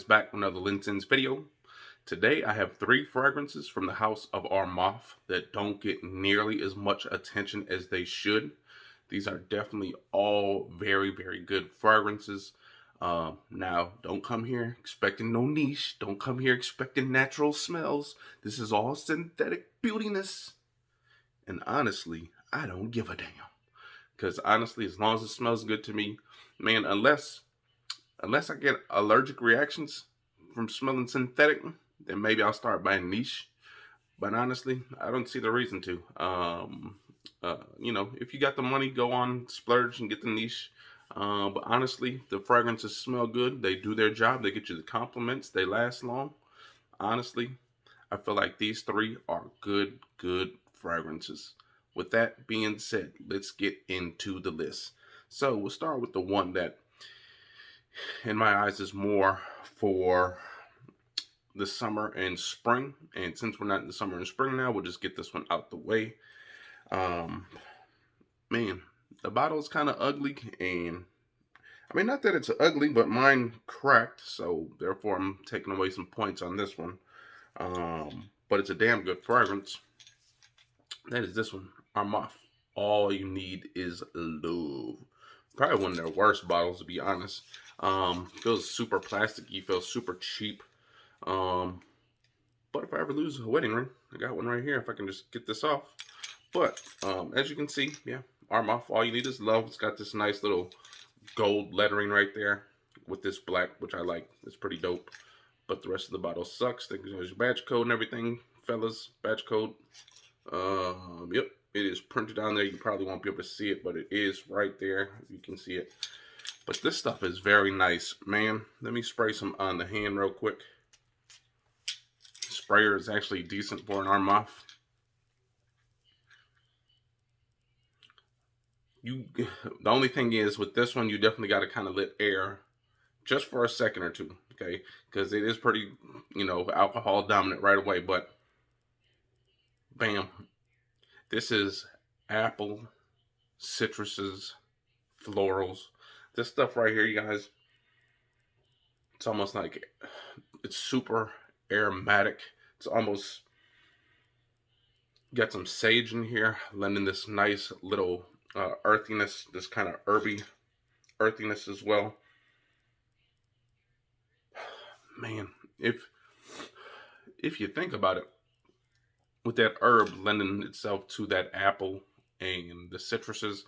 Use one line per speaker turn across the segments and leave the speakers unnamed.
back with another Linton's video. Today I have 3 fragrances from the house of Armaf that don't get nearly as much attention as they should. These are definitely all very good fragrances. Now, don't come here expecting no niche. Don't come here expecting natural smells. This is all synthetic beautiness. And honestly, I don't give a damn. Because honestly, as long as it smells good to me, man, unless I get allergic reactions from smelling synthetic, then maybe I'll start buying niche. But honestly, I don't see the reason to. If you got the money, go on, splurge and get the niche. But honestly, the fragrances smell good. They do their job. They get you the compliments. They last long. Honestly, I feel like these 3 are good fragrances. With that being said, let's get into the list. So we'll start with the one that in my eyes is more for the summer and spring. And since we're not in the summer and spring now, we'll just get this one out the way. Man, the bottle is kind of ugly, and I mean, not that it's ugly, but mine cracked, so therefore I'm taking away some points on this one. But it's a damn good fragrance. That is this one, Armaf. All you need is love. Probably one of their worst bottles, to be honest. Feels super plasticky, feels super cheap. But if I ever lose a wedding ring, I got one right here if I can just get this off. But as you can see, yeah, Armaf, all you need is love. It's got this nice little gold lettering right there with this black, which I like. It's pretty dope. But the rest of the bottle sucks. There's your badge code and everything, fellas. Badge code. Yep, it is printed down there. You probably won't be able to see it, but it is right there. You can see it. But this stuff is very nice, man. Let me spray some on the hand real quick. Sprayer is actually decent for an Armaf. The only thing is with this one, you definitely got to kind of let air just for a second or two, okay? Because it is pretty, alcohol dominant right away. But bam, this is apple, citruses, florals. This stuff right here, you guys, it's almost like it's super aromatic. It's almost got some sage in here, lending this nice little earthiness, this kind of herby earthiness as well. Man, if you think about it, with that herb lending itself to that apple and the citruses,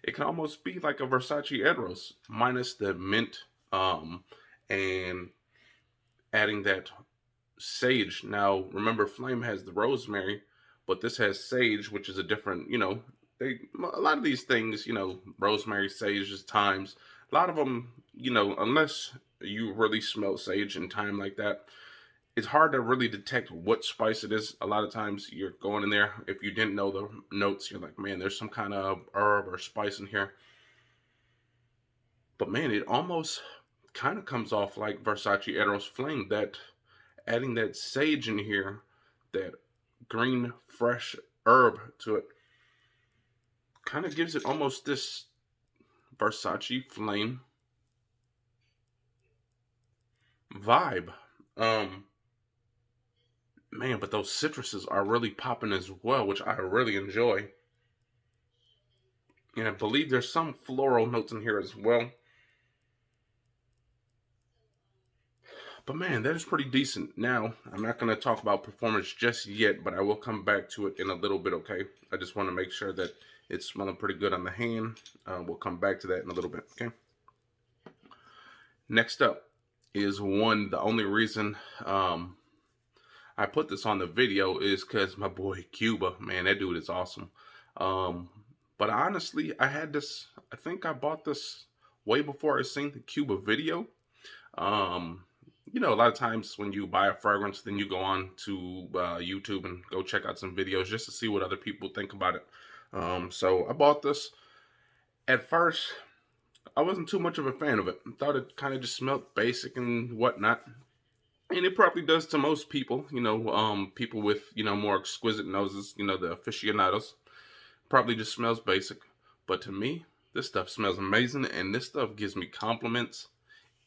it can almost be like a Versace Eros minus the mint, and adding that sage. Now, remember, Flame has the rosemary, but this has sage, which is a different, a lot of these things, rosemary, sage, thymes, a lot of them, unless you really smell sage and thyme like that, it's hard to really detect what spice it is. A lot of times you're going in there, if you didn't know the notes, you're like, man, there's some kind of herb or spice in here. But man, it almost kind of comes off like Versace Eros Flame, that adding that sage in here, that green, fresh herb to it, kind of gives it almost this Versace Flame vibe. Man, but those citruses are really popping as well, which I really enjoy. And I believe there's some floral notes in here as well. But man, that is pretty decent. Now, I'm not going to talk about performance just yet, but I will come back to it in a little bit, okay? I just want to make sure that it's smelling pretty good on the hand. We'll come back to that in a little bit, okay? Next up is one, the only reason I put this on the video is because my boy Cuba, man, that dude is awesome. But honestly, I think I bought this way before I seen the Cuba video. A lot of times when you buy a fragrance, then you go on to YouTube and go check out some videos just to see what other people think about it. So I bought this. At first, I wasn't too much of a fan of it. I thought it kind of just smelled basic and whatnot. And it probably does to most people, people with, more exquisite noses, the aficionados. Probably just smells basic. But to me, this stuff smells amazing, and this stuff gives me compliments.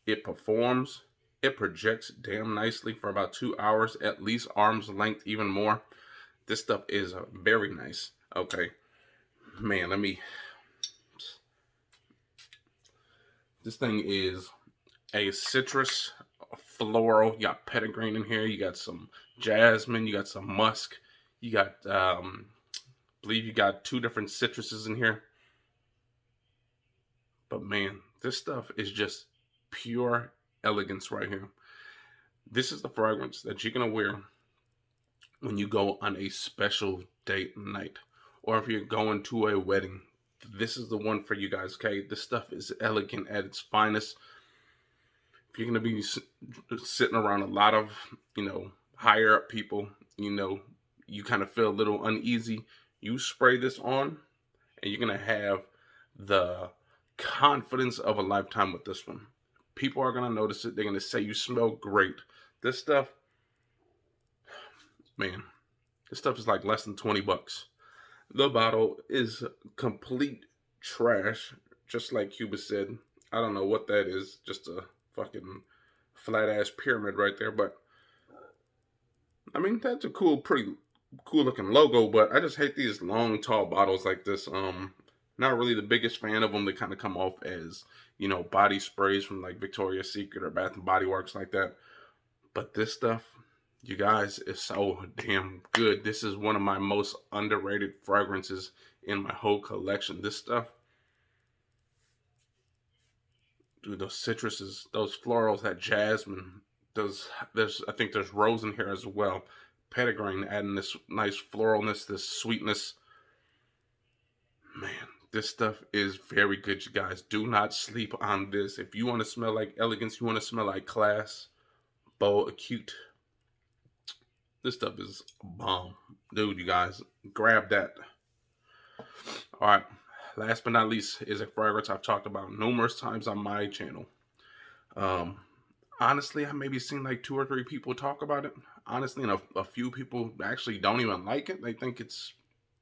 It performs. It projects damn nicely for about 2 hours, at least arm's length, even more. This stuff is very nice. Okay, man, this thing is a citrus floral. You got petitgreen in here. You got some jasmine. You got some musk. You got, I believe you got two different citruses in here. But man, this stuff is just pure elegance right here. This is the fragrance that you're gonna wear when you go on a special date night, or if you're going to a wedding. This is the one for you guys. Okay, this stuff is elegant at its finest. If you're gonna be sitting around a lot of, higher up people, you kind of feel a little uneasy, you spray this on and you're gonna have the confidence of a lifetime with this one. People are gonna notice it. They're gonna say you smell great. This stuff, man, this stuff is like less than 20 bucks. The bottle is complete trash, just like Cuba said. I don't know what that is. Just a fucking flat ass pyramid right there. But I mean, that's a pretty cool looking logo. But I just hate these long, tall bottles like this. Not really the biggest fan of them. They kind of come off as, body sprays from like Victoria's Secret or Bath and Body Works like that. But this stuff, you guys, is so damn good. This is one of my most underrated fragrances in my whole collection. This stuff, dude, those citruses, those florals, that jasmine, I think there's rose in here as well. Petitgreen adding this nice floralness, this sweetness. Man, this stuff is very good, you guys. Do not sleep on this. If you want to smell like elegance, you want to smell like class, bold, acute, this stuff is bomb. Dude, you guys, grab that. All right. Last but not least is a fragrance I've talked about numerous times on my channel. Um, Honestly, I maybe seen like 2 or 3 people talk about it. Honestly, and a few people actually don't even like it. They think it's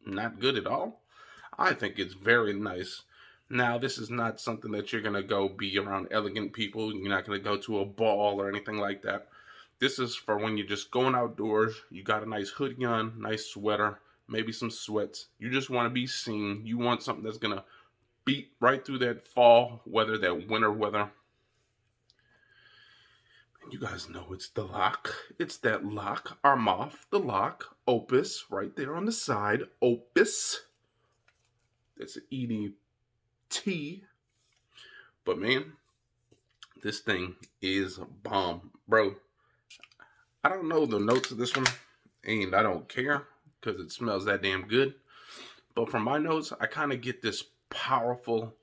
not good at all. I think it's very nice. Now, this is not something that you're going to go be around elegant people. You're not going to go to a ball or anything like that. This is for when you're just going outdoors. You got a nice hoodie on, nice sweater, maybe some sweats. You just want to be seen. You want something that's going to beat right through that fall weather, that winter weather. And you guys know it's the lock. It's that lock. Armaf, the lock. Opus, right there on the side. Opus. That's an EDT. But man, this thing is a bomb. Bro, I don't know the notes of this one, and I don't care because it smells that damn good. But from my notes, I kind of get this powerful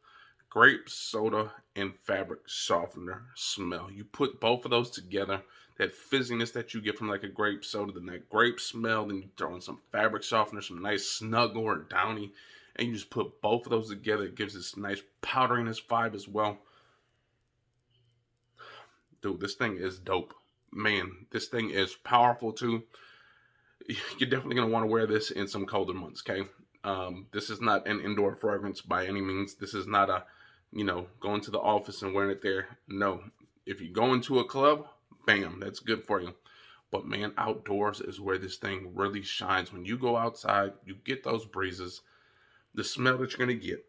grape soda and fabric softener smell. You put both of those together, that fizziness that you get from like a grape soda, then that grape smell, then you throw in some fabric softener, some nice Snuggle or Downy, and you just put both of those together. It gives this nice powderiness vibe as well. Dude, this thing is dope. Man, this thing is powerful too. You're definitely going to want to wear this in some colder months, okay? This is not an indoor fragrance by any means. This is not a, going to the office and wearing it there. No. If you go into a club, bam, that's good for you. But man, outdoors is where this thing really shines. When you go outside, you get those breezes, the smell that you're going to get.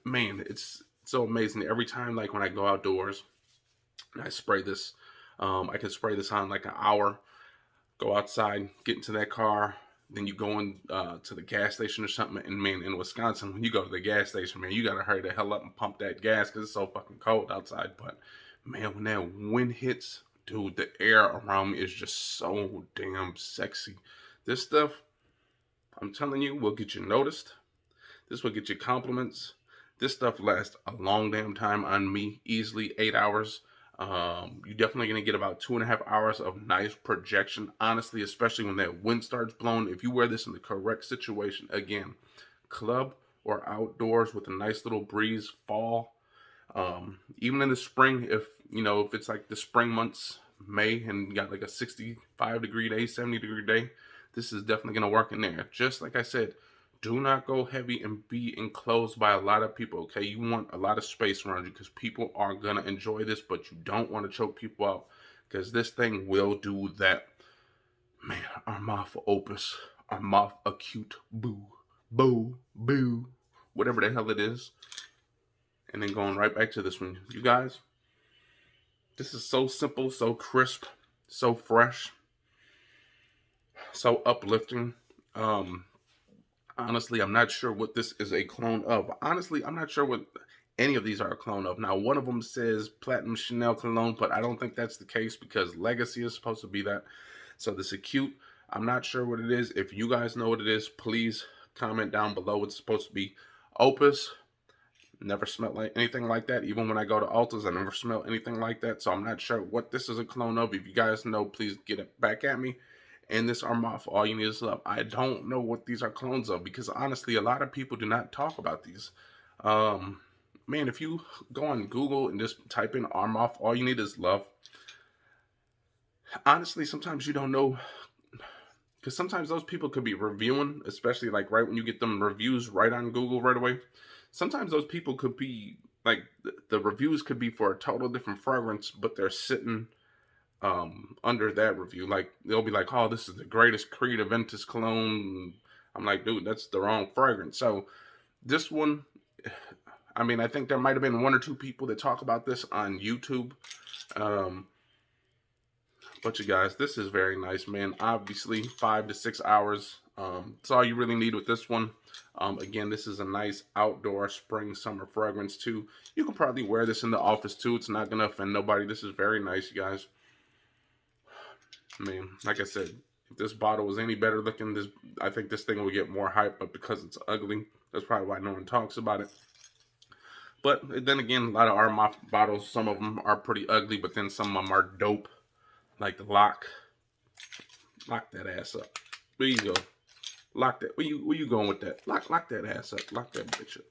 Man, it's so amazing. Every time, like when I go outdoors, I spray this. I can spray this on like an hour. Go outside, get into that car, then you go in to the gas station or something. And man, in Wisconsin, when you go to the gas station, man, you gotta hurry the hell up and pump that gas because it's so fucking cold outside. But man, when that wind hits, dude, the air around me is just so damn sexy. This stuff, I'm telling you, will get you noticed. This will get you compliments. This stuff lasts a long damn time on me, easily 8 hours. You're definitely going to get about 2.5 hours of nice projection, honestly, especially when that wind starts blowing. If you wear this in the correct situation, again, club or outdoors with a nice little breeze, fall, even in the spring, if it's like the spring months, May, and you got like a 65-degree day, 70-degree day, this is definitely going to work in there. Just like I said, Do not go heavy and be enclosed by a lot of people, okay? You want a lot of space around you because people are going to enjoy this, but you don't want to choke people out because this thing will do that. Man, Armaf Opus, Armaf Acute, boo, boo, boo, whatever the hell it is. And then going right back to this one. You guys, this is so simple, so crisp, so fresh, so uplifting. Um, Honestly, I'm not sure what this is a clone of. Honestly, I'm not sure what any of these are a clone of. Now, one of them says Platinum Chanel Cologne, but I don't think that's the case because Legacy is supposed to be that. So this is cute. I'm not sure what it is. If you guys know what it is, please comment down below. It's supposed to be Opus. Never smelled like anything like that. Even when I go to Ulta's, I never smelled anything like that. So I'm not sure what this is a clone of. If you guys know, please get it back at me. And this Armaf, all you need is love. I don't know what these are clones of because honestly, a lot of people do not talk about these. Man, if you go on Google and just type in Armaf, all you need is love. Honestly, sometimes you don't know because sometimes those people could be reviewing, especially like right when you get them reviews right on Google right away. Sometimes those people could be like the reviews could be for a total different fragrance, but they're sitting under that review. Like they'll be like, "Oh, this is the greatest Creed Aventus cologne." I'm like, dude, that's the wrong fragrance. So this one, I mean, I think there might have been one or two people that talk about this on YouTube. Um, but you guys, this is very nice, man. Obviously, 5 to 6 hours. That's all you really need with this one. Again, this is a nice outdoor spring summer fragrance too. You can probably wear this in the office too. It's not gonna offend nobody. This is very nice, you guys. I mean, like I said, if this bottle was any better looking, I think this thing would get more hype. But because it's ugly, that's probably why no one talks about it. But then again, a lot of Armaf bottles, some of them are pretty ugly, but then some of them are dope. Like the lock that ass up. There you go. Lock that. Where you going with that? Lock that ass up. Lock that bitch up.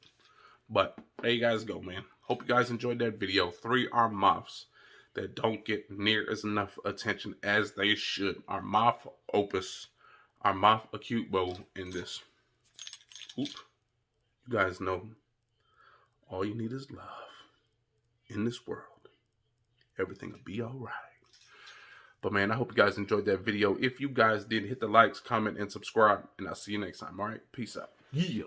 But there you guys go, man. Hope you guys enjoyed that video. 3 Armafs that don't get near as enough attention as they should. Armaf Opus, Armaf Acute Bow in this. Oop. You guys know all you need is love. In this world, everything will be alright. But man, I hope you guys enjoyed that video. If you guys did, hit the likes, comment, and subscribe. And I'll see you next time. Alright? Peace out. Yeah.